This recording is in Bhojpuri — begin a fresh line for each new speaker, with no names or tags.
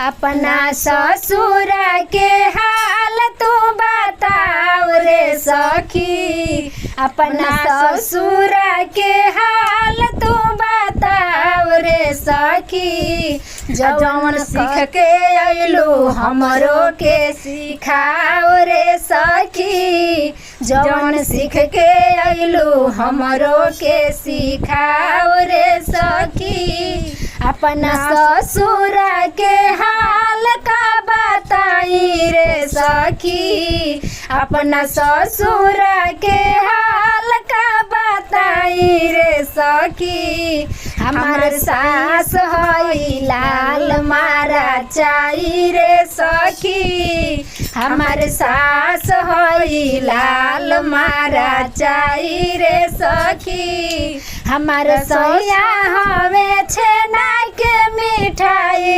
अपना ससुर के हाल तू बताओ रे सखी, अपना ससुर के हाल तू बताओ रे सखी। जौन सीख के अइलू हमरो के सिखाओ रे सखी, जौन सीख के अइलू हमरो के सिखाओ रे सखी। अपना ससुर के हाल का बताई रे सखी, अपना ससुर के हाल का बताई रे सखी। हमार सास हई लाल मारा चाई रे सखी, हमार सास हई लाल मारा चाई रे सखी। हमार सैया हवे छेना के मिठाई